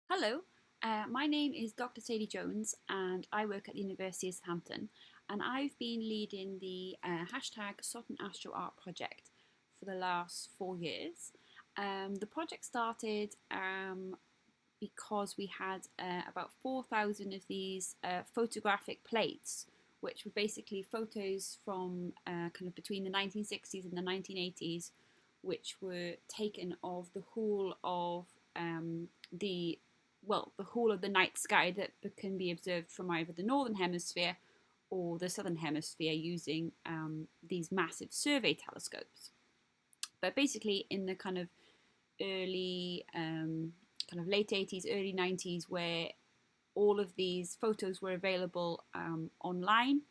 Hello, my name is Dr. Sadie Jones and I work at the University of Southampton, and I've been leading the hashtag Sutton Astro Art project for the last 4 years. The project started because we had about 4,000 of these photographic plates, which were basically photos from kind of between the 1960s and the 1980s, which were taken of the whole of the the whole of the night sky that can be observed from either the northern hemisphere or the southern hemisphere using these massive survey telescopes. But basically, in the kind of early, kind of late 80s, early 90s, where all of these photos were available online,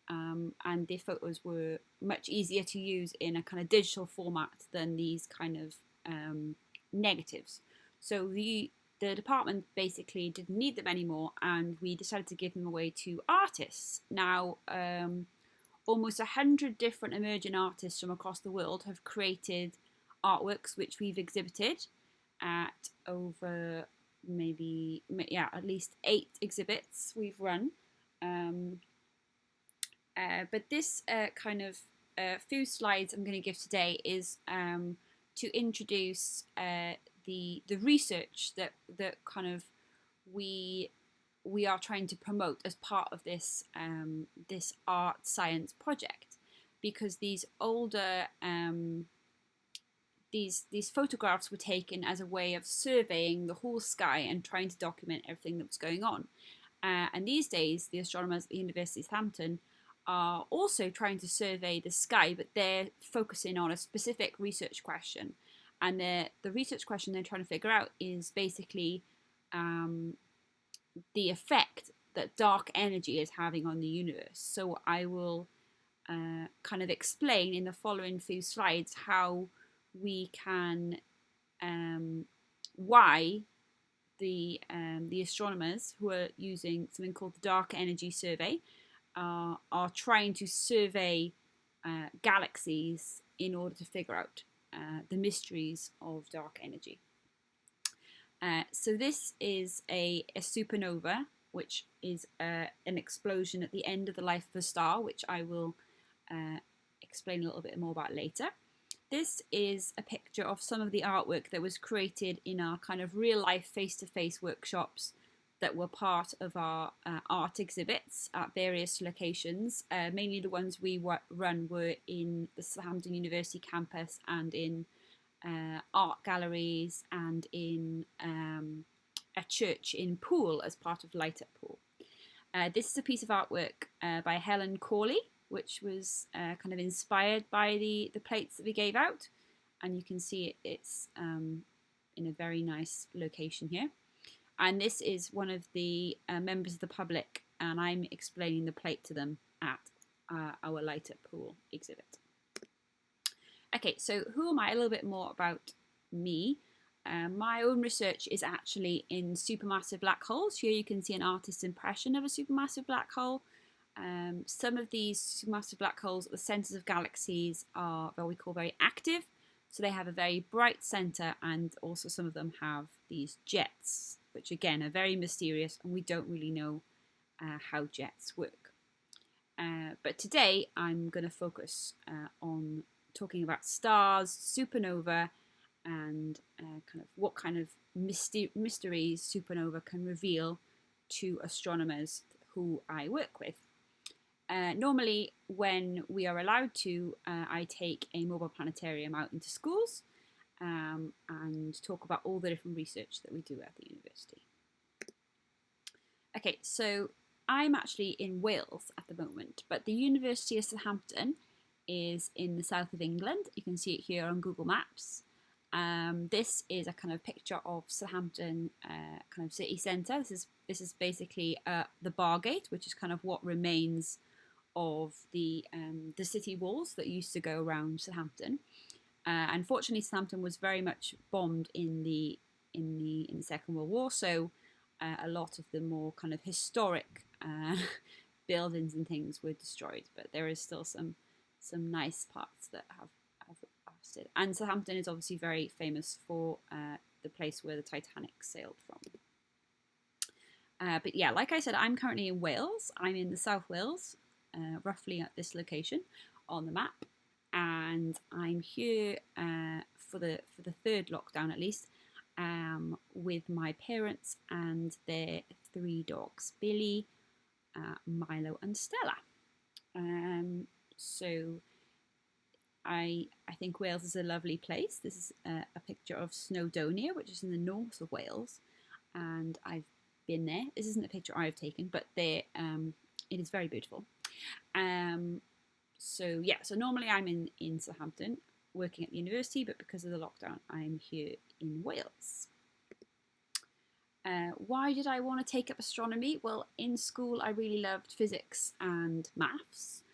and the photos were much easier to use in a kind of digital format than these kind of negatives. So the department basically didn't need them anymore, and we decided to give them away to artists. Now, almost 100 different emerging artists from across the world have created artworks which we've exhibited at over at least 8 exhibits we've run. But this kind of few slides I'm going to give today is to introduce the research that kind of we are trying to promote as part of this this art science project, because these older these photographs were taken as a way of surveying the whole sky and trying to document everything that was going on. And these days, the astronomers at the University of Southampton are also trying to survey the sky, but they're focusing on a specific research question. And the research question they're trying to figure out is basically the effect that dark energy is having on the universe. So I will kind of explain in the following few slides how we can, why the astronomers who are using something called the Dark Energy Survey are trying to survey galaxies in order to figure out the mysteries of dark energy. So this is a supernova, which is an explosion at the end of the life of a star, which I will explain a little bit more about later. This is a picture of some of the artwork that was created in our kind of real life face-to-face workshops that were part of our art exhibits at various locations. Mainly the ones we run were in the Southampton University campus and in art galleries and in a church in Poole as part of Light Up Poole. This is a piece of artwork by Helen Corley, which was kind of inspired by the plates that we gave out. And you can see it's in a very nice location here. And this is one of the members of the public, and I'm explaining the plate to them at our Light Up Poole exhibit. Okay, so who am I? A little bit more about me. My own research is actually in supermassive black holes. Here you can see an artist's impression of a supermassive black hole. Some of these supermassive black holes at the centres of galaxies are what we call very active. So they have a very bright centre, and also some of them have these jets, which again are very mysterious, and we don't really know how jets work. But today I'm going to focus on talking about stars, supernova, and kind of what kind of mysteries supernova can reveal to astronomers who I work with. Normally, when we are allowed to, I take a mobile planetarium out into schools and talk about all the different research that we do at the university. Okay, so I'm actually in Wales at the moment, but the University of Southampton is in the south of England. You can see it here on Google Maps. This is a kind of picture of Southampton kind of city centre. This is basically the Bargate, which is kind of what remains of the city walls that used to go around Southampton. Unfortunately, Southampton was very much bombed in the Second World War, so a lot of the more kind of historic buildings and things were destroyed. But there is still some nice parts that have lasted. And Southampton is obviously very famous for the place where the Titanic sailed from. But yeah, like I said, I'm currently in Wales. I'm in the South Wales, roughly at this location on the map, and I'm here for the third lockdown at least, with my parents and their 3 dogs, Billy, Milo, and Stella. So I think Wales is a lovely place. This is a picture of Snowdonia, which is in the north of Wales, and I've been there. This isn't a picture I've taken, but there it is very beautiful. So yeah, so normally I'm in Southampton working at the university, but because of the lockdown, I'm here in Wales. Why did I want to take up astronomy? Well, in school I really loved physics and maths.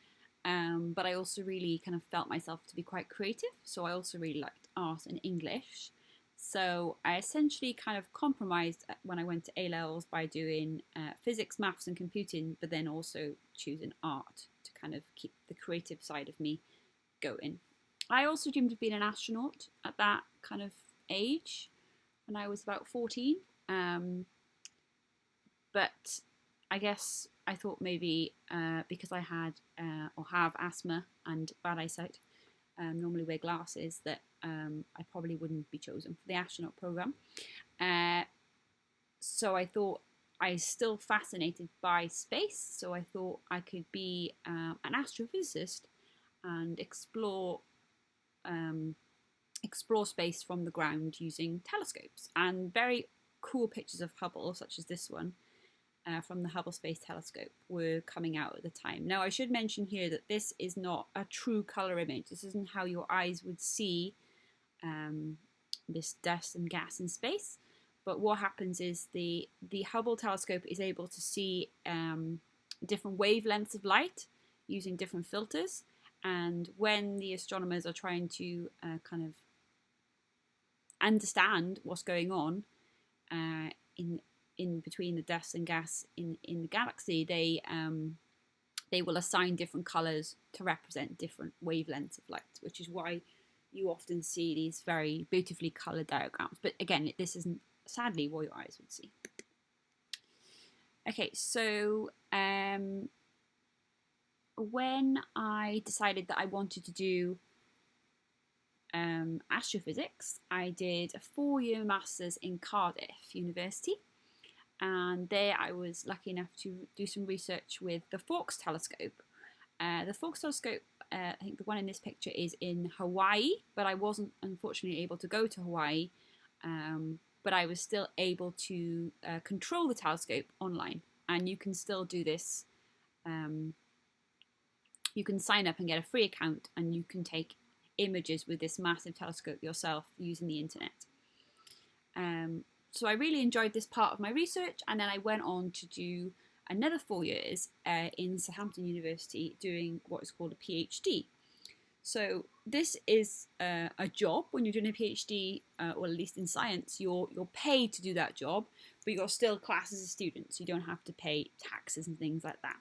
But I also really kind of felt myself to be quite creative. So I also really liked art and English. So I essentially kind of compromised when I went to A-levels by doing physics, maths and computing, but then also choosing art to kind of keep the creative side of me going. I also dreamed of being an astronaut at that kind of age when I was about 14. But I guess I thought maybe because I had or have asthma and bad eyesight, normally wear glasses, that I probably wouldn't be chosen for the astronaut program. So I thought I was still fascinated by space, so I thought I could be an astrophysicist and explore space from the ground using telescopes. And very cool pictures of Hubble, such as this one, from the Hubble Space Telescope, were coming out at the time. Now, I should mention here that this is not a true colour image. This isn't how your eyes would see this dust and gas in space. But what happens is the Hubble telescope is able to see different wavelengths of light using different filters. And when the astronomers are trying to kind of understand what's going on in between the dust and gas in the galaxy, they will assign different colours to represent different wavelengths of light, which is why you often see these very beautifully coloured diagrams. But again, this isn't sadly what your eyes would see. Okay, so when I decided that I wanted to do astrophysics, I did a 4-year master's in Cardiff University, and there I was lucky enough to do some research with the Fawkes telescope. The Fawkes telescope, I think the one in this picture is in Hawaii, but I wasn't unfortunately able to go to Hawaii, but I was still able to control the telescope online, and you can still do this. You can sign up and get a free account, and you can take images with this massive telescope yourself using the internet. So I really enjoyed this part of my research, and then I went on to do another 4 years in Southampton University doing what is called a PhD. So this is a job when you're doing a PhD, or at least in science, you're paid to do that job, but you're still classed as a student, so you don't have to pay taxes and things like that.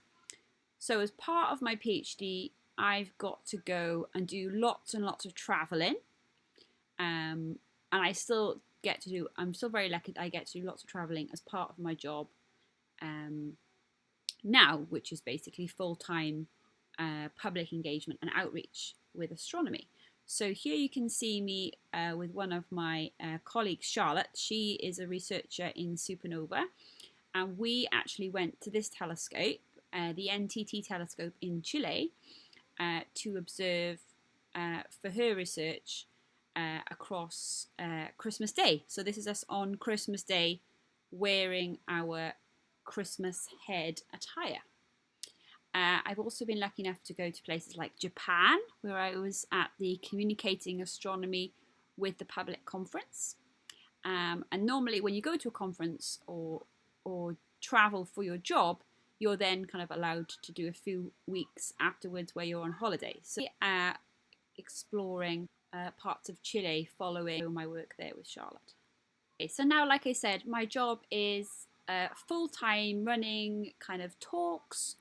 So as part of my PhD, I've got to go and do lots and lots of travelling, and I still get to do, I'm still very lucky that I get to do lots of travelling as part of my job now, which is basically full-time public engagement and outreach with astronomy. So here you can see me with one of my colleagues, Charlotte. She is a researcher in supernova, and we actually went to this telescope, the NTT telescope in Chile, to observe for her research across Christmas Day. So this is us on Christmas Day wearing our Christmas head attire. I've also been lucky enough to go to places like Japan, where I was at the Communicating Astronomy with the Public conference. And normally when you go to a conference or travel for your job, you're then kind of allowed to do a few weeks afterwards where you're on holiday. So exploring parts of Chile following my work there with Charlotte. Okay, so now, like I said, my job is full-time running kind of talks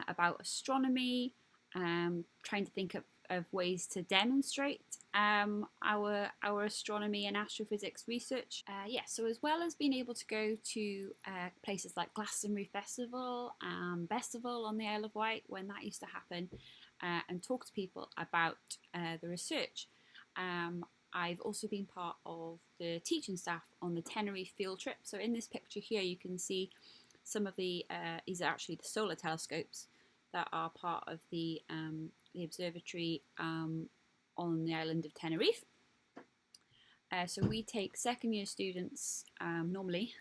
about astronomy, trying to think of of ways to demonstrate our astronomy and astrophysics research. So as well as being able to go to places like Glastonbury Festival and Festival on the Isle of Wight when that used to happen, and talk to people about the research. I've also been part of the teaching staff on the Tenerife field trip. So in this picture here, you can see some of these are actually the solar telescopes that are part of the observatory on the island of Tenerife. So we take second year students normally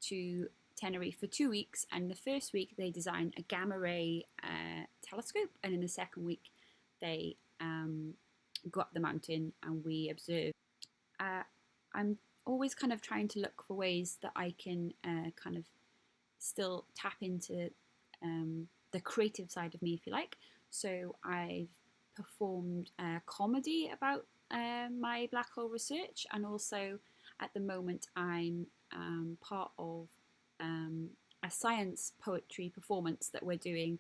to Tenerife for 2 weeks, and the first week they design a gamma ray telescope, and in the second week they go up the mountain and we observe. I'm always kind of trying to look for ways that I can kind of still tap into the creative side of me, if you like. So I've performed comedy about my black hole research, and also at the moment I'm part of a science poetry performance that we're doing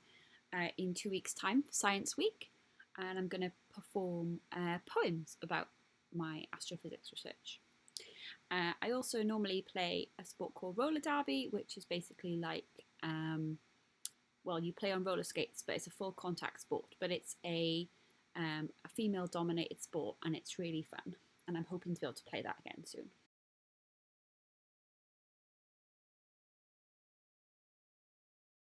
in 2 weeks' time for Science Week, and I'm going to perform poems about my astrophysics research. I also normally play a sport called roller derby, which is basically like, you play on roller skates, but it's a full contact sport. But it's a female-dominated sport, and it's really fun. And I'm hoping to be able to play that again soon.